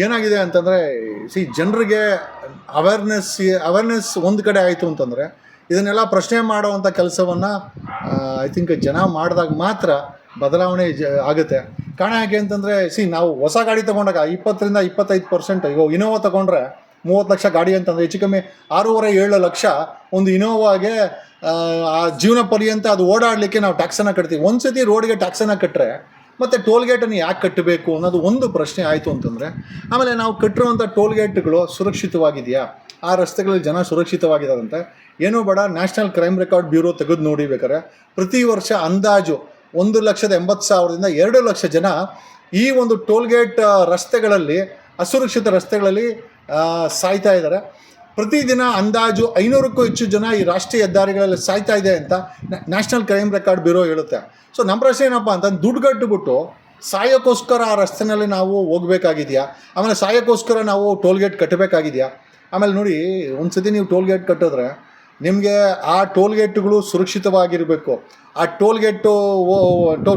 ಏನಾಗಿದೆ ಅಂತಂದರೆ ಜನರಿಗೆ ಅವೇರ್ನೆಸ್ ಒಂದು ಕಡೆ ಆಯಿತು ಅಂತಂದರೆ ಇದನ್ನೆಲ್ಲ ಪ್ರಶ್ನೆ ಮಾಡುವಂಥ ಕೆಲಸವನ್ನು ಐ ಥಿಂಕ್ ಜನ ಮಾಡಿದಾಗ ಮಾತ್ರ ಬದಲಾವಣೆ ಆಗುತ್ತೆ. ಕಾರಣ ಯಾಕೆ ಅಂತಂದರೆ ನಾವು ಹೊಸ ಗಾಡಿ ತೊಗೊಂಡಾಗ 20-25% ಈಗ ಇನೋವಾ ತೊಗೊಂಡ್ರೆ 30 ಲಕ್ಷ ಗಾಡಿ ಅಂತಂದರೆ ಹೆಚ್ಚು ಕಮ್ಮಿ 6.5-7 ಲಕ್ಷ ಒಂದು ಇನೋವಾಗೆ ಆ ಜೀವನ ಪರ್ಯಂತ ಅದು ಓಡಾಡಲಿಕ್ಕೆ ನಾವು ಟ್ಯಾಕ್ಸನ್ನು ಕಟ್ತೀವಿ. ಒಂದು ಸತಿ ರೋಡ್ಗೆ ಟ್ಯಾಕ್ಸನ್ನು ಕಟ್ಟರೆ ಮತ್ತು ಟೋಲ್ಗೇಟನ್ನು ಯಾಕೆ ಕಟ್ಟಬೇಕು ಅನ್ನೋದು ಒಂದು ಪ್ರಶ್ನೆ ಆಯಿತು ಅಂತಂದರೆ, ಆಮೇಲೆ ನಾವು ಕಟ್ಟಿರುವಂಥ ಟೋಲ್ಗೇಟ್ಗಳು ಸುರಕ್ಷಿತವಾಗಿದೆಯಾ, ಆ ರಸ್ತೆಗಳಲ್ಲಿ ಜನ ಸುರಕ್ಷಿತವಾಗಿದ್ದಾರಂತೆ ಏನೂ ಬೇಡ. ನ್ಯಾಷನಲ್ ಕ್ರೈಮ್ ರೆಕಾರ್ಡ್ ಬ್ಯೂರೋ ತೆಗೆದು ನೋಡಿಬೇಕಾರೆ ಪ್ರತಿ ವರ್ಷ ಅಂದಾಜು 1,80,000ದಿಂದ 2 ಲಕ್ಷ ಜನ ಈ ಒಂದು ಟೋಲ್ಗೇಟ್ ರಸ್ತೆಗಳಲ್ಲಿ, ಅಸುರಕ್ಷಿತ ರಸ್ತೆಗಳಲ್ಲಿ ಸಾಯ್ತಾ ಇದ್ದಾರೆ. ಪ್ರತಿದಿನ ಅಂದಾಜು 500ಕ್ಕೂ ಹೆಚ್ಚು ಜನ ಈ ರಾಷ್ಟ್ರೀಯ ಹೆದ್ದಾರಿಗಳಲ್ಲಿ ಸಾಯ್ತಾ ಇದೆ ಅಂತ ನ್ಯಾಷನಲ್ ಕ್ರೈಮ್ ರೆಕಾರ್ಡ್ ಬ್ಯೂರೋ ಹೇಳುತ್ತೆ. ಸೊ ನಮ್ಮ ಪ್ರಶ್ನೆ ಏನಪ್ಪ ಅಂತಂದು ದುಡ್ಡು ಕಟ್ಟಿಬಿಟ್ಟು ಸಾಯೋಕ್ಕೋಸ್ಕರ ಆ ರಸ್ತೆಯಲ್ಲಿ ನಾವು ಹೋಗಬೇಕಾಗಿದೆಯಾ, ಆಮೇಲೆ ಸಾಯೋಕ್ಕೋಸ್ಕರ ನಾವು ಟೋಲ್ಗೇಟ್ ಕಟ್ಟಬೇಕಾಗಿದೆಯಾ? ಆಮೇಲೆ ನೋಡಿ, ಒಂದು ಸತಿ ನೀವು ಟೋಲ್ಗೇಟ್ ಕಟ್ಟಿದ್ರೆ ನಿಮಗೆ ಆ ಟೋಲ್ಗೇಟ್ಗಳು ಸುರಕ್ಷಿತವಾಗಿರಬೇಕು. ಆ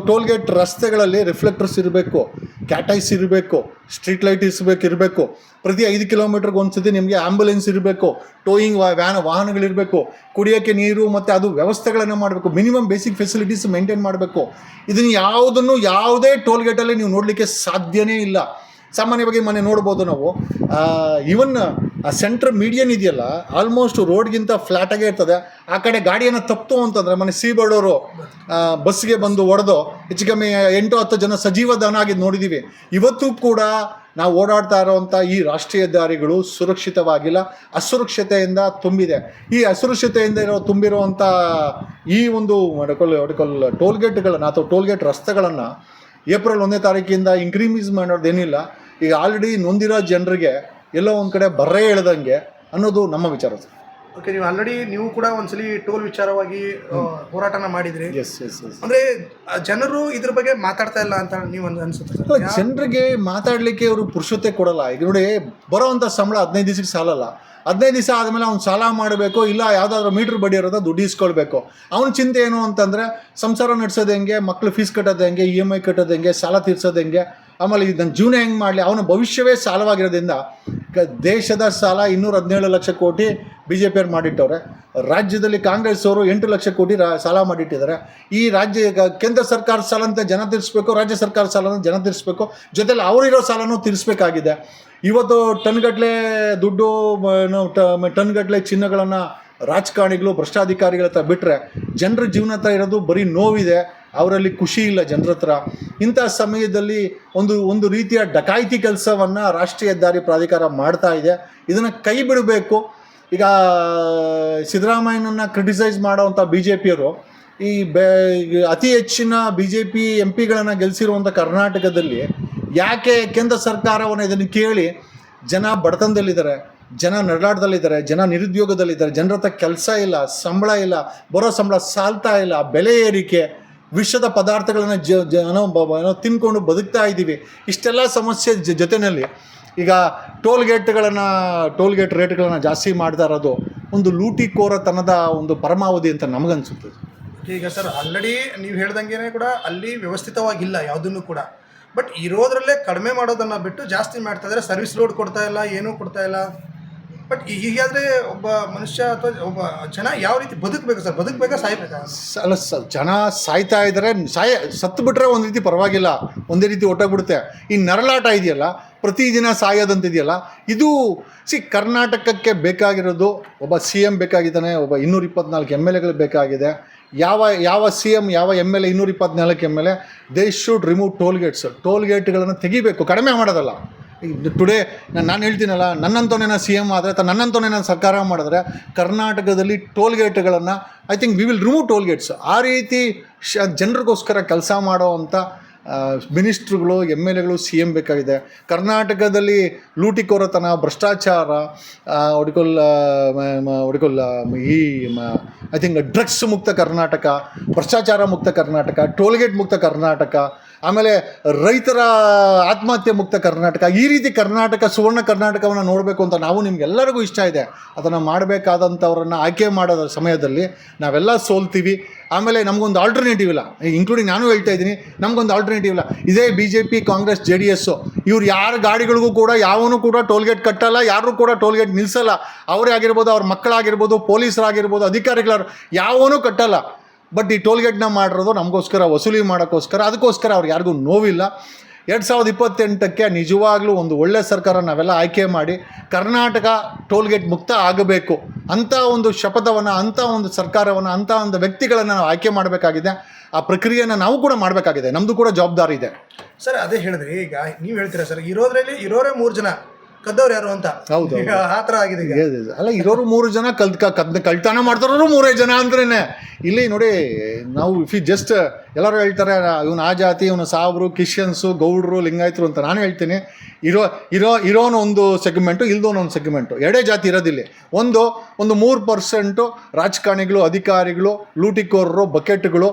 ಟೋಲ್ಗೇಟ್ ರಸ್ತೆಗಳಲ್ಲಿ ರಿಫ್ಲೆಕ್ಟರ್ಸ್ ಇರಬೇಕು, ಕ್ಯಾಟೈಸ್ ಇರಬೇಕು, ಸ್ಟ್ರೀಟ್ ಲೈಟ್ ಇರಬೇಕು. ಪ್ರತಿ 5 ಕಿಲೋಮೀಟ್ರಿಗೆ ಒಂದು ಸತಿ ನಿಮಗೆ ಆ್ಯಂಬುಲೆನ್ಸ್ ಇರಬೇಕು, ಟೋಯಿಂಗ್ ವಾಹನಗಳಿರಬೇಕು, ಕುಡಿಯೋಕ್ಕೆ ನೀರು ಮತ್ತು ಅದು ವ್ಯವಸ್ಥೆಗಳನ್ನು ಮಾಡಬೇಕು, ಮಿನಿಮಮ್ ಬೇಸಿಕ್ ಫೆಸಿಲಿಟೀಸ್ ಮೇಂಟೈನ್ ಮಾಡಬೇಕು. ಇದನ್ನು ಯಾವುದೇ ಟೋಲ್ಗೇಟಲ್ಲಿ ನೀವು ನೋಡಲಿಕ್ಕೆ ಸಾಧ್ಯನೇ ಇಲ್ಲ. ಸಾಮಾನ್ಯವಾಗಿ ಮನೆ ನೋಡ್ಬೋದು ನಾವು, ಈವನ್ ಆ ಸೆಂಟ್ರ್ ಮೀಡಿಯನ್ ಇದೆಯಲ್ಲ, ಆಲ್ಮೋಸ್ಟ್ ರೋಡ್ಗಿಂತ ಫ್ಲ್ಯಾಟಾಗೇ ಇರ್ತದೆ. ಆ ಕಡೆ ಗಾಡಿಯನ್ನು ತಪ್ಪಿತು ಅಂತಂದರೆ ಮನೆ ಸೀಬರ್ಡವರು ಬಸ್ಗೆ ಬಂದು ಹೊಡೆದು ಹೆಚ್ಚು ಕಮ್ಮಿ 8-10 ಜನ ಸಜೀವ ದಹನ ಆಗಿದ್ದು ನೋಡಿದ್ದೀವಿ. ಇವತ್ತು ಕೂಡ ನಾವು ಓಡಾಡ್ತಾ ಇರೋವಂಥ ಈ ರಾಷ್ಟ್ರೀಯ ಹೆದ್ದಾರಿಗಳು ಸುರಕ್ಷಿತವಾಗಿಲ್ಲ, ಅಸುರಕ್ಷತೆಯಿಂದ ತುಂಬಿದೆ. ಈ ಅಸುರಕ್ಷತೆಯಿಂದ ತುಂಬಿರುವಂಥ ಈ ಒಂದು ಟೋಲ್ಗೇಟ್ಗಳನ್ನು ಅಥವಾ ಟೋಲ್ಗೇಟ್ ರಸ್ತೆಗಳನ್ನು ಏಪ್ರಿಲ್ 1ನೇ ತಾರೀಕಿಂದ ಇನ್ಕ್ರೀಸ್ ಮಾಡೋದೇನಿಲ್ಲ. ಈಗ ಆಲ್ರೆಡಿ ನೊಂದಿರೋ ಜನರಿಗೆ ಎಲ್ಲೋ ಒಂದು ಕಡೆ ಬರ್ರೇ ಹೇಳ್ದಂಗೆ ಅನ್ನೋದು ನಮ್ಮ ವಿಚಾರ. ಓಕೆ, ನೀವು ಕೂಡ ಒಂದ್ಸಲಿ ಟೋಲ್ ವಿಚಾರವಾಗಿ ಹೋರಾಟನ ಮಾಡಿದ್ರಿ. ಎಸ್. ಅಂದ್ರೆ ಜನರು ಇದ್ರ ಬಗ್ಗೆ ಮಾತಾಡ್ತಾ ಇಲ್ಲ ಅಂತ ನೀವು ಅನ್ಸುತ್ತೆ? ಜನರಿಗೆ ಮಾತಾಡಲಿಕ್ಕೆ ಅವರು ಪುರುಷತೆ ಕೊಡಲ್ಲ. ಈಗ ನೋಡಿ, ಬರೋವಂಥ ಸಂಬಳ 15 ದಿವಸಕ್ಕೆ ಸಾಲಲ್ಲ. 15 ದಿವಸ ಆದಮೇಲೆ ಅವ್ನು ಸಾಲ ಮಾಡಬೇಕು, ಇಲ್ಲ ಯಾವುದಾದ್ರೂ ಮೀಟ್ರ್ ಬಡ್ಡಿ ಇರೋದ ದುಡ್ಡು ಇಸ್ಕೊಳ್ಬೇಕು. ಅವನ ಚಿಂತೆ ಏನು ಅಂತಂದರೆ ಸಂಸಾರ ನಡೆಸೋದು ಹೆಂಗೆ, ಮಕ್ಳು ಫೀಸ್ ಕಟ್ಟೋದು ಹೆಂಗೆ, EMI ಕಟ್ಟೋದು ಹೆಂಗೆ, ಸಾಲ ತೀರ್ಸೋದು ಹೆಂಗೆ, ಆಮೇಲೆ ನನ್ನ ಜೀವನ ಹೆಂಗೆ ಮಾಡಲಿ, ಅವನ ಭವಿಷ್ಯವೇ ಸಾಲವಾಗಿರೋದ್ರಿಂದ ದೇಶದ ಸಾಲ 217 ಲಕ್ಷ ಕೋಟಿ BJPಯವ್ರು ಮಾಡಿಟ್ಟವ್ರೆ. ರಾಜ್ಯದಲ್ಲಿ ಕಾಂಗ್ರೆಸ್ ಅವರು 8 ಲಕ್ಷ ಕೋಟಿ ಸಾಲ ಮಾಡಿಟ್ಟಿದ್ದಾರೆ. ಈ ಕೇಂದ್ರ ಸರ್ಕಾರ ಸಾಲ ಅಂತ ಜನ ತೀರಿಸ್ಬೇಕು, ರಾಜ್ಯ ಸರ್ಕಾರ ಸಾಲನ ಜನ ತೀರಿಸ್ಬೇಕು, ಜೊತೆಲಿ ಅವರಿರೋ ಸಾಲನೂ ತೀರಿಸ್ಬೇಕಾಗಿದೆ. ಇವತ್ತು ಟನ್ಗಟ್ಟಲೆ ದುಡ್ಡು, ಟನ್ಗಟ್ಟಲೆ ಚಿನ್ನಗಳನ್ನು ರಾಜಕಾರಣಿಗಳು, ಭ್ರಷ್ಟಾಧಿಕಾರಿಗಳ ಹತ್ರ ಬಿಟ್ಟರೆ ಜನರ ಜೀವನ ಹತ್ರ ಇರೋದು ಬರೀ ನೋವಿದೆ, ಅವರಲ್ಲಿ ಖುಷಿ ಇಲ್ಲ ಜನರ ಹತ್ರ. ಇಂಥ ಸಮಯದಲ್ಲಿ ಒಂದು ರೀತಿಯ ಡಕಾಯಿತಿ ಕೆಲಸವನ್ನು ರಾಷ್ಟ್ರೀಯ ಹೆದ್ದಾರಿ ಪ್ರಾಧಿಕಾರ ಮಾಡ್ತಾ ಇದೆ. ಇದನ್ನು ಕೈ ಬಿಡಬೇಕು. ಈಗ ಸಿದ್ದರಾಮಯ್ಯನನ್ನು ಕ್ರಿಟಿಸೈಸ್ ಮಾಡೋವಂಥ BJPಯವರು ಈ ಅತಿ ಹೆಚ್ಚಿನ BJP MP ಗಳನ್ನು ಗೆಲ್ಲಿಸಿರುವಂಥ ಕರ್ನಾಟಕದಲ್ಲಿ ಯಾಕೆ ಕೇಂದ್ರ ಸರ್ಕಾರವನ್ನು ಇದನ್ನು ಕೇಳಿ ಜನ ಬಡತನದಲ್ಲಿದ್ದಾರೆ, ಜನ ನರಳಾಟದಲ್ಲಿದ್ದಾರೆ, ಜನ ನಿರುದ್ಯೋಗದಲ್ಲಿದ್ದಾರೆ, ಜನರ ಹತ್ರ ಕೆಲಸ ಇಲ್ಲ, ಸಂಬಳ ಇಲ್ಲ, ಬರೋ ಸಂಬಳ ಸಾಲ್ತಾ ಇಲ್ಲ, ಬೆಲೆ ಏರಿಕೆ, ವಿಷದ ಪದಾರ್ಥಗಳನ್ನು ತಿನ್ಕೊಂಡು ಬದುಕ್ತಾ ಇದ್ದೀವಿ. ಇಷ್ಟೆಲ್ಲ ಸಮಸ್ಯೆ ಜೊತೆಯಲ್ಲಿ ಈಗ ಟೋಲ್ಗೇಟ್ ರೇಟ್ಗಳನ್ನು ಜಾಸ್ತಿ ಮಾಡ್ತಾ ಇರೋದು ಒಂದು ಲೂಟಿಕೋರತನದ ಒಂದು ಪರಮಾವಧಿ ಅಂತ ನಮಗನ್ಸುತ್ತದೆ. ಈಗ ಸರ್, ಆಲ್ರೆಡಿ ನೀವು ಹೇಳ್ದಂಗೆ ಕೂಡ ಅಲ್ಲಿ ವ್ಯವಸ್ಥಿತವಾಗಿಲ್ಲ ಯಾವುದನ್ನು ಕೂಡ. ಬಟ್ ಇರೋದ್ರಲ್ಲೇ ಕಡಿಮೆ ಮಾಡೋದನ್ನು ಬಿಟ್ಟು ಜಾಸ್ತಿ ಮಾಡ್ತಾ ಇದ್ದಾರೆ. ಸರ್ವಿಸ್ ರೋಡ್ ಕೊಡ್ತಾ ಇಲ್ಲ, ಏನೂ ಕೊಡ್ತಾ ಇಲ್ಲ. ಬಟ್ ಹೀಗಾದರೆ ಒಬ್ಬ ಮನುಷ್ಯ ಅಥವಾ ಒಬ್ಬ ಜನ ಯಾವ ರೀತಿ ಬದುಕಬೇಕು ಸರ್? ಬದುಕಬೇಕಾ ಸಾಯ್ಬೇಕಾ? ಅಲ್ಲ, ಜನ ಸಾಯ್ತಾ ಇದ್ದಾರೆ. ಸತ್ತು ಬಿಟ್ರೆ ಒಂದು ರೀತಿ ಪರವಾಗಿಲ್ಲ, ಒಂದೇ ರೀತಿ ಹೊಟ್ಟೋಗ್ಬಿಡುತ್ತೆ. ಈ ನರಳಾಟ ಇದೆಯಲ್ಲ, ಪ್ರತಿದಿನ ಸಾಯೋದಂತಿದೆಯಲ್ಲ, ಇದು ಕರ್ನಾಟಕಕ್ಕೆ ಬೇಕಾಗಿರೋದು ಒಬ್ಬ CM ಬೇಕಾಗಿದ್ದಾನೆ, ಒಬ್ಬ 224 MLAಗಳು ಬೇಕಾಗಿದೆ. ಯಾವ CM, ಯಾವ MLA 224 MLA, they should remove ಟೋಲ್ಗೇಟ್ಗಳನ್ನು ತೆಗಿಬೇಕು, ಕಡಿಮೆ ಮಾಡೋದಲ್ಲ. ಟುಡೇ ನಾನು ಹೇಳ್ತೀನಲ್ಲ, ನನ್ನಂತವನೇ CM ಆದರೆ ಅಥವಾ ನನ್ನಂತವನೇ ನಾನು ಸರ್ಕಾರ ಮಾಡಿದ್ರೆ ಕರ್ನಾಟಕದಲ್ಲಿ ಟೋಲ್ಗೇಟ್ಗಳನ್ನು I think we will remove toll gates. ಆ ರೀತಿ ಜನರಿಗೋಸ್ಕರ ಕೆಲಸ ಮಾಡೋವಂಥ ಮಿನಿಸ್ಟ್ರುಗಳು, MLAಗಳು, CM ಬೇಕಾಗಿದೆ. ಕರ್ನಾಟಕದಲ್ಲಿ ಲೂಟಿಕೋರತನ, ಭ್ರಷ್ಟಾಚಾರ, ಐ ಥಿಂಕ್ ಡ್ರಗ್ಸ್ ಮುಕ್ತ ಕರ್ನಾಟಕ, ಭ್ರಷ್ಟಾಚಾರ ಮುಕ್ತ ಕರ್ನಾಟಕ, ಟೋಲ್ಗೇಟ್ ಮುಕ್ತ ಕರ್ನಾಟಕ, ಆಮೇಲೆ ರೈತರ ಆತ್ಮಹತ್ಯೆ ಮುಕ್ತ ಕರ್ನಾಟಕ. ಈ ರೀತಿ ಕರ್ನಾಟಕ, ಸುವರ್ಣ ಕರ್ನಾಟಕವನ್ನು ನೋಡಬೇಕು ಅಂತ ನಾವು ನಿಮ್ಗೆಲ್ಲರಿಗೂ ಇಷ್ಟ ಇದೆ. ಅದನ್ನು ಮಾಡಬೇಕಾದಂಥವ್ರನ್ನು ಆಯ್ಕೆ ಮಾಡೋದ್ರ ಸಮಯದಲ್ಲಿ ನಾವೆಲ್ಲ ಸೋಲ್ತೀವಿ. ಆಮೇಲೆ ನಮಗೊಂದು ಆಲ್ಟರ್ನೇಟಿವ್ ಇಲ್ಲ, ಇನ್ಕ್ಲೂಡಿಂಗ್ ನಾನು ಹೇಳ್ತಾ ಇದ್ದೀನಿ, ನಮಗೊಂದು ಆಲ್ಟರ್ನೇಟಿವ್ ಇಲ್ಲ. ಇದೇ BJP, ಕಾಂಗ್ರೆಸ್, JDS ಇವ್ರು ಯಾರ ಗಾಡಿಗಳಿಗೂ ಕೂಡ ಯಾವನು ಕೂಡ ಟೋಲ್ಗೇಟ್ ಕಟ್ಟಲ್ಲ, ಯಾರು ಕೂಡ ಟೋಲ್ಗೇಟ್ ನಿಲ್ಲಿಸಲ್ಲ. ಅವರೇ ಆಗಿರ್ಬೋದು, ಅವ್ರ ಮಕ್ಕಳಾಗಿರ್ಬೋದು, ಪೊಲೀಸರಾಗಿರ್ಬೋದು, ಅಧಿಕಾರಿಗಳು ಯಾವನೂ ಕಟ್ಟಲ್ಲ. ಬಟ್ ಈ ಟೋಲ್ಗೇಟ್ನ ಮಾಡಿರೋದು ನಮಗೋಸ್ಕರ, ವಸೂಲಿ ಮಾಡೋಕ್ಕೋಸ್ಕರ. ಅದಕ್ಕೋಸ್ಕರ ಅವ್ರಿಗೆ ಯಾರಿಗೂ ನೋವಿಲ್ಲ. 2028ಕ್ಕೆ ನಿಜವಾಗ್ಲೂ ಒಂದು ಒಳ್ಳೆಯ ಸರ್ಕಾರ ನಾವೆಲ್ಲ ಆಯ್ಕೆ ಮಾಡಿ ಕರ್ನಾಟಕ ಟೋಲ್ಗೇಟ್ ಮುಕ್ತ ಆಗಬೇಕು ಅಂಥ ಒಂದು ಶಪಥವನ್ನು, ಅಂಥ ಒಂದು ಸರ್ಕಾರವನ್ನು, ಅಂಥ ಒಂದು ವ್ಯಕ್ತಿಗಳನ್ನು ನಾವು ಆಯ್ಕೆ ಮಾಡಬೇಕಾಗಿದೆ. ಆ ಪ್ರಕ್ರಿಯೆಯನ್ನು ನಾವು ಕೂಡ ಮಾಡಬೇಕಾಗಿದೆ. ನಮ್ಮದು ಕೂಡ ಜವಾಬ್ದಾರಿ ಇದೆ. ಸರ್ ಅದೇ ಹೇಳಿದ್ರಿ, ಈಗ ನೀವು ಹೇಳ್ತೀರಾ ಸರ್ ಇರೋರೇ 3 ಜನ, ಕದ್ದವ್ರು ಯಾರು ಅಂತ. ಹೌದು, ಆ ಥರ ಆಗಿದೆ ಈಗ. ಅಲ್ಲ, ಇರೋರು 3 ಜನ, ಕಳ್ತನ ಮಾಡ್ತಾರೋರು 3 ಜನ ಅಂದ್ರೇನೆ. ಇಲ್ಲಿ ನೋಡಿ, ನಾವು ಜಸ್ಟ್ ಎಲ್ಲರೂ ಹೇಳ್ತಾರೆ ಇವನು ಆ ಜಾತಿ, ಇವನು ಸಾಬ್ರು, ಕ್ರಿಶ್ಚಿಯನ್ಸು, ಗೌಡ್ರು, ಲಿಂಗಾಯತರು ಅಂತ. ನಾನು ಹೇಳ್ತೀನಿ, ಇರೋನು ಒಂದು ಸೆಗ್ಮೆಂಟು, ಇಲ್ದೋನು ಒಂದು ಸೆಗ್ಮೆಂಟು. ಎರಡೇ ಜಾತಿ ಇರೋದಿಲ್ಲಿ. ಒಂದು 3% ರಾಜಕಾರಣಿಗಳು, ಅಧಿಕಾರಿಗಳು, ಲೂಟಿಕೋರರು, ಬಕೆಟ್ಗಳು,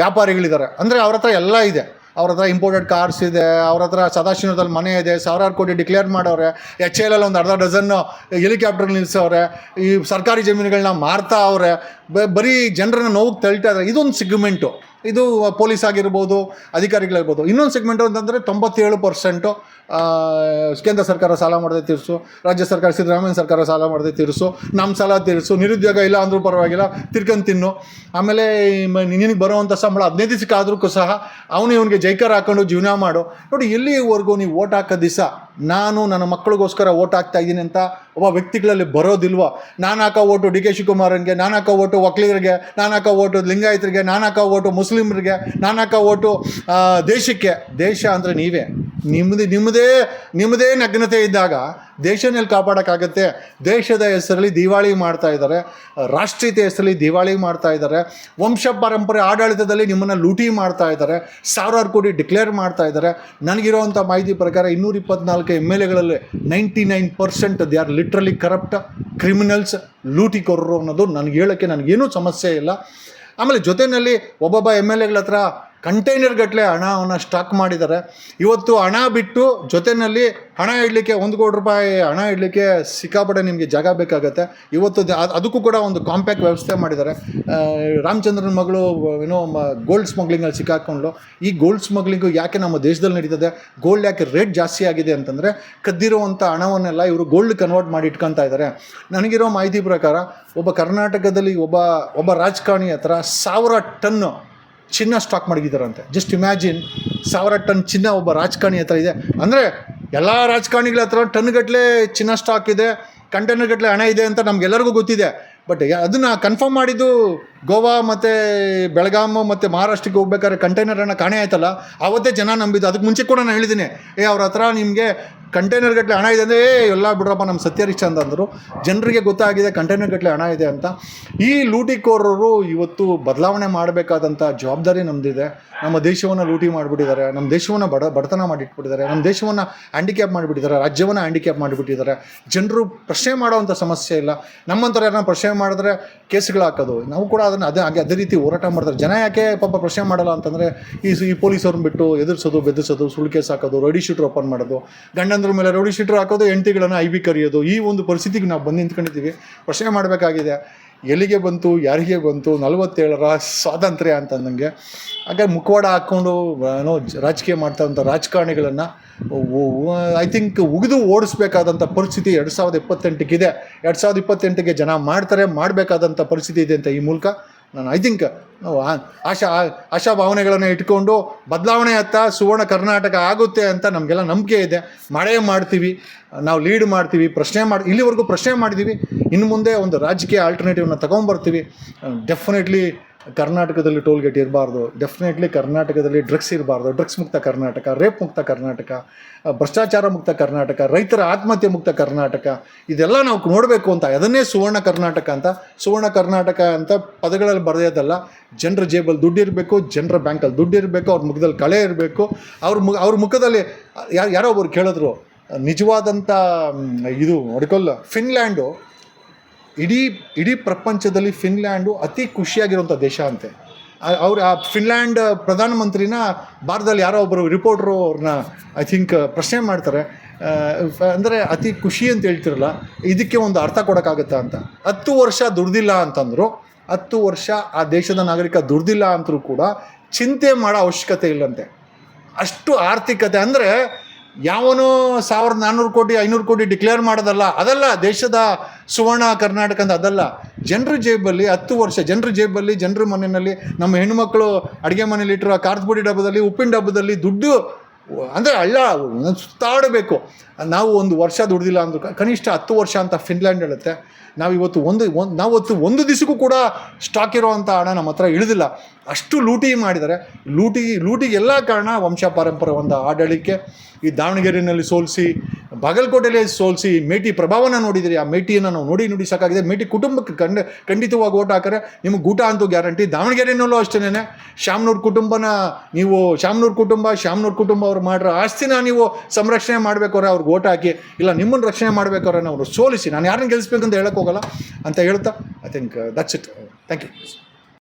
ವ್ಯಾಪಾರಿಗಳಿದ್ದಾರೆ. ಅಂದರೆ ಅವ್ರ ಹತ್ರ ಎಲ್ಲ ಇದೆ. ಅವ್ರ ಹತ್ರ ಇಂಪೋರ್ಟೆಡ್ ಕಾರ್ಸ್ ಇದೆ, ಅವ್ರ ಹತ್ರ ಸದಾಶಿವದಲ್ಲಿ ಮನೆ ಇದೆ, 1000 ಕೋಟಿ ಡಿಕ್ಲೇರ್ ಮಾಡವ್ರೆ, HAL ಒಂದು ಅರ್ಧ ಡಜನ್ನು ಹೆಲಿಕಾಪ್ಟರ್ ನಿಲ್ಲಿಸವ್ರೆ, ಈ ಸರ್ಕಾರಿ ಜಮೀನುಗಳನ್ನ ಮಾರ್ತಾ ಅವ್ರೆ, ಬರೀ ಜನರನ್ನ ನೋವು ತಳ್ತಾ ಇದ್ದಾರೆ. ಇದೊಂದು ಸೆಗ್ಮೆಂಟು. ಇದು ಪೊಲೀಸ್ ಆಗಿರ್ಬೋದು, ಅಧಿಕಾರಿಗಳಿರ್ಬೋದು. ಇನ್ನೊಂದು ಸೆಗ್ಮೆಂಟು ಅಂತಂದರೆ 97% ಕೇಂದ್ರ ಸರ್ಕಾರ ಸಾಲ ಮಾಡದೆ ತೀರಿಸು, ರಾಜ್ಯ ಸರ್ಕಾರ, ಸಿದ್ದರಾಮಯ್ಯ ಸರ್ಕಾರ ಸಾಲ ಮಾಡದೆ ತೀರಿಸು, ನಮ್ಮ ಸಾಲ ತೀರಿಸು, ನಿರುದ್ಯೋಗ ಇಲ್ಲ ಅಂದರೂ ಪರವಾಗಿಲ್ಲ ತಿರ್ಕೊಂಡು ತಿನ್ನು, ಆಮೇಲೆ ನಿನಗೆ ಬರೋವಂಥ ಸಂಬಳ 15 ದಿವಸಕ್ಕಾದ್ರೂ ಸಹ ಇವನಿಗೆ ಜೈಕಾರ ಹಾಕೊಂಡು ಜೀವನ ಮಾಡು. ನೋಡಿ, ಎಲ್ಲಿವರೆಗೂ ನೀವು ಓಟ್ ಹಾಕೋ ದಿವಸ ನಾನು ನನ್ನ ಮಕ್ಕಳಿಗೋಸ್ಕರ ಓಟ್ ಹಾಕ್ತಾ ಇದ್ದೀನಿ ಅಂತ ಒಬ್ಬ ವ್ಯಕ್ತಿಗಳಲ್ಲಿ ಬರೋದಿಲ್ವೋ? ನಾನು ಹಾಕೋ ಓಟು DK ಶಿವಕುಮಾರನ್ಗೆ, ನಾನು ಹಾಕೋ ಓಟು ಒಕ್ಕಲಿಗರಿಗೆ, ನಾನು ಹಾಕೋ ಓಟು ಲಿಂಗಾಯತರಿಗೆ, ನಾನು ಹಾಕೋ ಓಟು ಮುಸ್ಲಿಮರಿಗೆ, ನಾನು ಹಾಕೋ ಓಟು ದೇಶಕ್ಕೆ. ದೇಶ ಅಂದರೆ ನೀವೇ. ನಿಮ್ಮದೇ ನಗ್ನತೆ ಇದ್ದಾಗ ದೇಶನಲ್ಲಿ ಕಾಪಾಡೋಕ್ಕಾಗತ್ತೆ? ದೇಶದ ಹೆಸರಲ್ಲಿ ದಿವಾಳಿ ಮಾಡ್ತಾ ಇದ್ದಾರೆ, ರಾಷ್ಟ್ರೀಯತೆ ಹೆಸರಲ್ಲಿ ದಿವಾಳಿ ಮಾಡ್ತಾ ಇದ್ದಾರೆ, ವಂಶ ಪರಂಪರೆ ಆಡಳಿತದಲ್ಲಿ ನಿಮ್ಮನ್ನು ಲೂಟಿ ಮಾಡ್ತಾ ಇದ್ದಾರೆ, 1000 ಕೋಟಿ ಡಿಕ್ಲೇರ್ ಮಾಡ್ತಾ ಇದ್ದಾರೆ. ನನಗಿರೋವಂಥ ಮಾಹಿತಿ ಪ್ರಕಾರ 224 MLAಗಳಲ್ಲಿ 99% they are literally corrupt criminals, ಲೂಟಿಕೋರರು ಅನ್ನೋದು ನನಗೆ ಹೇಳೋಕ್ಕೆ ನನಗೇನೂ ಸಮಸ್ಯೆ ಇಲ್ಲ. ಆಮೇಲೆ ಜೊತೆಯಲ್ಲಿ ಒಬ್ಬೊಬ್ಬ MLAಗಳ ಹತ್ರ ಕಂಟೈನರ್ ಗಟ್ಟಲೆ ಹಣವನ್ನು ಸ್ಟಾಕ್ ಮಾಡಿದ್ದಾರೆ. ಇವತ್ತು ಹಣ ಬಿಟ್ಟು ಜೊತೆಯಲ್ಲಿ ಹಣ ಇಡಲಿಕ್ಕೆ 1 ಕೋಟಿ ರೂಪಾಯಿ ಹಣ ಇಡಲಿಕ್ಕೆ ಸಿಕ್ಕಾಪಟ್ಟೆ ನಿಮಗೆ ಜಾಗ ಬೇಕಾಗತ್ತೆ. ಇವತ್ತು ಅದಕ್ಕೂ ಕೂಡ ಒಂದು ಕಾಂಪ್ಯಾಕ್ಟ್ ವ್ಯವಸ್ಥೆ ಮಾಡಿದ್ದಾರೆ. ರಾಮಚಂದ್ರನ ಮಗಳು ಗೋಲ್ಡ್ ಸ್ಮಗ್ಲಿಂಗಲ್ಲಿ ಸಿಕ್ಕಾಕೊಂಡು, ಈ ಗೋಲ್ಡ್ ಸ್ಮಗ್ಲಿಂಗು ಯಾಕೆ ನಮ್ಮ ದೇಶದಲ್ಲಿ ನಡೀತದೆ, ಗೋಲ್ಡ್ ಯಾಕೆ ರೇಟ್ ಜಾಸ್ತಿ ಆಗಿದೆ ಅಂತಂದರೆ ಕದ್ದಿರುವಂಥ ಹಣವನ್ನೆಲ್ಲ ಇವರು ಗೋಲ್ಡ್ ಕನ್ವರ್ಟ್ ಮಾಡಿ ಇಟ್ಕೊತಾ ಇದ್ದಾರೆ. ನನಗಿರೋ ಮಾಹಿತಿ ಪ್ರಕಾರ ಕರ್ನಾಟಕದಲ್ಲಿ ಒಬ್ಬ ರಾಜಕಾರಣಿ ಹತ್ರ 1000 ಟನ್ ಚಿನ್ನ ಸ್ಟಾಕ್ ಮಾಡಿದ್ದಾರಂತೆ. ಜಸ್ಟ್ ಇಮ್ಯಾಜಿನ್, 1000 ಟನ್ ಚಿನ್ನ ಒಬ್ಬ ರಾಜಕಾರಣಿ ಹತ್ರ ಇದೆ. ಅಂದರೆ ಎಲ್ಲ ರಾಜಕಾರಣಿಗಳ ಹತ್ರ ಟನ್ಗಟ್ಟಲೆ ಚಿನ್ನ ಸ್ಟಾಕ್ ಇದೆ, ಕಂಟೈನರ್ ಗಟ್ಟಲೆ ಹಣ ಇದೆ ಅಂತ ನಮಗೆಲ್ಲರಿಗೂ ಗೊತ್ತಿದೆ. ಬಟ್ ಅದನ್ನು ಕನ್ಫರ್ಮ್ ಮಾಡಿದ್ದು ಗೋವಾ ಮತ್ತು ಬೆಳಗಾಂ ಮತ್ತು ಮಹಾರಾಷ್ಟ್ರಕ್ಕೆ ಹೋಗ್ಬೇಕಾದ್ರೆ ಕಂಟೈನರ್ ಹಣ ಕಾಣೆ ಆಯ್ತಲ್ಲ, ಆವತ್ತೇ ಜನ ನಂಬಿದ್ದು. ಅದಕ್ಕೆ ಮುಂಚೆ ಕೂಡ ನಾನು ಹೇಳಿದ್ದೀನಿ, ಅವ್ರ ಹತ್ರ ನಿಮಗೆ ಕಂಟೈನರ್ ಗಟ್ಟಲೆ ಹಣ ಇದೆ ಅಂದರೆ ಎಲ್ಲ ಬಿಡ್ರಪ್ಪ ನಮ್ಮ ಸತ್ಯರಿಕ್ಷ ಅಂತಂದರು. ಜನರಿಗೆ ಗೊತ್ತಾಗಿದೆ ಕಂಟೈನರ್ ಗಟ್ಟಲೆ ಹಣ ಇದೆ ಅಂತ. ಈ ಲೂಟಿಕೋರರು ಇವತ್ತು ಬದಲಾವಣೆ ಮಾಡಬೇಕಾದಂಥ ಜವಾಬ್ದಾರಿ ನಮ್ಮದಿದೆ. ನಮ್ಮ ದೇಶವನ್ನು ಲೂಟಿ ಮಾಡಿಬಿಟ್ಟಿದ್ದಾರೆ, ನಮ್ಮ ದೇಶವನ್ನು ಬಡತನ ಮಾಡಿಟ್ಬಿಟ್ಟಿದ್ದಾರೆ, ನಮ್ಮ ದೇಶವನ್ನು ಹ್ಯಾಂಡಿಕ್ಯಾಪ್ ಮಾಡಿಬಿಟ್ಟಿದ್ದಾರೆ, ರಾಜ್ಯವನ್ನು ಹ್ಯಾಂಡಿಕ್ಯಾಪ್ ಮಾಡಿಬಿಟ್ಟಿದ್ದಾರೆ. ಜನರು ಪ್ರಶ್ನೆ ಮಾಡೋವಂಥ ಸಮಸ್ಯೆ ಇಲ್ಲ. ನಮ್ಮಂಥವ್ರು ಯಾರನ್ನ ಪ್ರಶ್ನೆ ಮಾಡಿದ್ರೆ ಕೇಸ್ಗಳು ಹಾಕೋದು. ನಾವು ಕೂಡ ಅದನ್ನು ಅದೇ ರೀತಿ ಹೋರಾಟ ಮಾಡ್ತಾರೆ. ಜನ ಯಾಕೆ ಪಾಪ ಪ್ರಶ್ನೆ ಮಾಡಲ್ಲ ಅಂತಂದರೆ ಈ ಪೊಲೀಸವ್ರನ್ನ ಬಿಟ್ಟು ಎದುರಿಸೋದು, ಬೆದರಿಸೋದು, ಸುಳ್ಳು ಕೇಸ್ ಹಾಕೋದು, ರೌಡಿ ಶೀಟ್ರ್ ಓಪನ್ ಮಾಡೋದು, ಗಂಡಂದ್ರ ಮೇಲೆ ರೌಡಿ ಶೀಟ್ರ್ ಹಾಕೋದು, ಹೆಂಡತಿಗಳನ್ನು IB ಕರೆಯೋದು. ಈ ಒಂದು ಪರಿಸ್ಥಿತಿಗೆ ನಾವು ಬಂದು ನಿಂತ್ಕೊಂಡಿದ್ದೀವಿ. ಪ್ರಶ್ನೆ ಮಾಡಬೇಕಾಗಿದೆ, ಎಲ್ಲಿಗೆ ಬಂತು, ಯಾರಿಗೆ ಬಂತು 47ರ ಸ್ವಾತಂತ್ರ್ಯ ಅಂತಂದಂಗೆ. ಹಾಗೆ ಮುಖವಾಡ ಹಾಕ್ಕೊಂಡು ರಾಜಕೀಯ ಮಾಡ್ತಾರಂಥ ರಾಜಕಾರಣಿಗಳನ್ನು ಐ ಥಿಂಕ್ ಉಗಿದು ಓಡಿಸ್ಬೇಕಾದಂಥ ಪರಿಸ್ಥಿತಿ 2028 2028ಗೆ ಜನ ಮಾಡಬೇಕಾದಂಥ ಪರಿಸ್ಥಿತಿ ಇದೆ ಅಂತ ಈ ಮೂಲಕ ನಾನು ಐ ಥಿಂಕ್ ಆಶಾ ಭಾವನೆಗಳನ್ನು ಇಟ್ಕೊಂಡು ಬದಲಾವಣೆ ಸುವರ್ಣ ಕರ್ನಾಟಕ ಆಗುತ್ತೆ ಅಂತ ನಮಗೆಲ್ಲ ನಂಬಿಕೆ ಇದೆ. ಮಾಡ್ತೀವಿ, ನಾವು ಲೀಡ್ ಮಾಡ್ತೀವಿ, ಇಲ್ಲಿವರೆಗೂ ಪ್ರಶ್ನೆ ಮಾಡಿದ್ದೀವಿ. ಇನ್ನು ಮುಂದೆ ಒಂದು ರಾಜಕೀಯ ಆಲ್ಟರ್ನೇಟಿವ್ನ ತೊಗೊಂಬರ್ತೀವಿ. ಡೆಫಿನೆಟ್ಲಿ ಕರ್ನಾಟಕದಲ್ಲಿ ಟೋಲ್ಗೇಟ್ ಇರಬಾರ್ದು, ಡೆಫಿನೆಟ್ಲಿ ಕರ್ನಾಟಕದಲ್ಲಿ ಡ್ರಗ್ಸ್ ಇರಬಾರ್ದು, ಡ್ರಗ್ಸ್ ಮುಕ್ತ ಕರ್ನಾಟಕ, ರೇಪ್ ಮುಕ್ತ ಕರ್ನಾಟಕ, ಭ್ರಷ್ಟಾಚಾರ ಮುಕ್ತ ಕರ್ನಾಟಕ, ರೈತರ ಆತ್ಮಹತ್ಯೆ ಮುಕ್ತ ಕರ್ನಾಟಕ, ಇದೆಲ್ಲ ನಾವು ನೋಡಬೇಕು ಅಂತ. ಅದನ್ನೇ ಸುವರ್ಣ ಕರ್ನಾಟಕ ಅಂತ. ಸುವರ್ಣ ಕರ್ನಾಟಕ ಅಂತ ಪದಗಳಲ್ಲಿ ಬರೆಯೋದಲ್ಲ, ಜನರ ಜೇಬಲ್ಲಿ ದುಡ್ಡಿರಬೇಕು, ಜನರ ಬ್ಯಾಂಕಲ್ಲಿ ದುಡ್ಡಿರಬೇಕು, ಅವ್ರ ಮುಖದಲ್ಲಿ ಕಳೆ ಇರಬೇಕು. ಅವ್ರ ಮುಖದಲ್ಲಿ ಯಾರೋ ಒಬ್ಬರು ಕೇಳಿದ್ರು, ನಿಜವಾದಂಥ ಇದು ಫಿನ್ಲ್ಯಾಂಡು ಇಡೀ ಪ್ರಪಂಚದಲ್ಲಿ ಫಿನ್ಲ್ಯಾಂಡು ಅತಿ ಖುಷಿಯಾಗಿರುವಂಥ ದೇಶ ಅಂತೆ. ಅವ್ರು ಆ ಫಿನ್ಲ್ಯಾಂಡ್ ಪ್ರಧಾನಮಂತ್ರಿನ ಭಾರತದಲ್ಲಿ ಯಾರೋ ಒಬ್ಬರು ರಿಪೋರ್ಟ್ರು ಅವ್ರನ್ನ ಐ ಥಿಂಕ್ ಪ್ರಶ್ನೆ ಮಾಡ್ತಾರೆ, ಅಂದರೆ ಅತಿ ಖುಷಿ ಅಂತ ಹೇಳ್ತಿರಲ್ಲ, ಇದಕ್ಕೆ ಒಂದು ಅರ್ಥ ಕೊಡೋಕ್ಕಾಗುತ್ತಾ ಅಂತ. 10 ವರ್ಷ ದುಡ್ದಿಲ್ಲ ಅಂತಂದರು, 10 ವರ್ಷ ಆ ದೇಶದ ನಾಗರಿಕ ದುಡ್ದಿಲ್ಲ ಅಂತರೂ ಕೂಡ ಚಿಂತೆ ಮಾಡೋ ಅವಶ್ಯಕತೆ ಇಲ್ಲಂತೆ. ಅಷ್ಟು ಆರ್ಥಿಕತೆ ಅಂದರೆ ಯಾವನೋ 1400 ಕೋಟಿ 500 ಕೋಟಿ ಡಿಕ್ಲೇರ್ ಮಾಡೋದಲ್ಲ, ಅದಲ್ಲ ದೇಶದ ಸುವರ್ಣ ಕರ್ನಾಟಕ ಅಂತ, ಅದಲ್ಲ. ಜನರ ಜೇಬಲ್ಲಿ 10 ವರ್ಷ ಜನರ ಜೇಬಲ್ಲಿ, ಜನರ ಮನೆಯಲ್ಲಿ, ನಮ್ಮ ಹೆಣ್ಣುಮಕ್ಕಳು ಅಡುಗೆ ಮನೇಲಿ ಇಟ್ಟಿರೋ ಖಾರದ ಪುಡಿ ಡಬ್ಬದಲ್ಲಿ, ಉಪ್ಪಿನ ಡಬ್ಬದಲ್ಲಿ ದುಡ್ಡು ಅಂದರೆ ಹಳ್ಳ ಸುತ್ತಾಡಬೇಕು. ನಾವು 1 ವರ್ಷ ದುಡ್ದಿಲ್ಲ ಅಂದರು ಕನಿಷ್ಠ 10 ವರ್ಷ ಅಂತ ಫಿನ್ಲ್ಯಾಂಡ್ ಹೇಳುತ್ತೆ. ನಾವಿವತ್ತು ಒಂದು ದಿವಸಕ್ಕೂ ಕೂಡ ಸ್ಟಾಕ್ ಇರೋವಂಥ ಹಣ ನಮ್ಮ ಹತ್ರ ಇಳಿದಿಲ್ಲ. ಅಷ್ಟು ಲೂಟಿ ಮಾಡಿದ್ದಾರೆ. ಲೂಟಿಗೆ ಎಲ್ಲ ಕಾರಣ ವಂಶ ಪಾರಂಪರ್ಯ ಒಂದು ಆಡಳಿಕೆ. ಈ ದಾವಣಗೆರೆಯಲ್ಲಿ ಸೋಲಿಸಿ, ಬಾಗಲಕೋಟೆಯಲ್ಲಿ ಸೋಲಿಸಿ, ಮೇಟಿ ಪ್ರಭಾವನ ನೋಡಿದಿರಿ. ಆ ಮೇಟಿಯನ್ನು ನಾವು ನೋಡಿ ಸಾಕಾಗಿದೆ. ಮೇಟಿ ಕುಟುಂಬಕ್ಕೆ ಖಂಡಿತವಾಗಿ ಓಟ್ ಹಾಕಿದ್ರೆ ನಿಮಗೆ ಗೂಟ ಅಂತೂ ಗ್ಯಾರಂಟಿ. ದಾವಣಗೆರೆಯಲ್ಲೂ ಅಷ್ಟೇ ಶಾಮನೂರು ಕುಟುಂಬನ ನೀವು ಶಾಮನೂರು ಕುಟುಂಬ ಅವ್ರು ಮಾಡಿರೋ ಆಸ್ತಿನ ನೀವು ಸಂರಕ್ಷಣೆ ಮಾಡಬೇಕಾದ್ರೆ ಅವ್ರಿಗೆ ಓಟ್ ಹಾಕಿ, ಇಲ್ಲ ನಿಮ್ಮನ್ನು ರಕ್ಷಣೆ ಮಾಡಬೇಕಾದ್ರೆ ನಾವು ಸೋಲಿಸಿ, ನಾನು ಯಾರನ್ನ ಗೆಲ್ಲಿಸ್ಬೇಕಂತ ಹೇಳೋಕ್ಕೋಗಲ್ಲ ಅಂತ ಹೇಳ್ತಾ I think that's it. Thank you.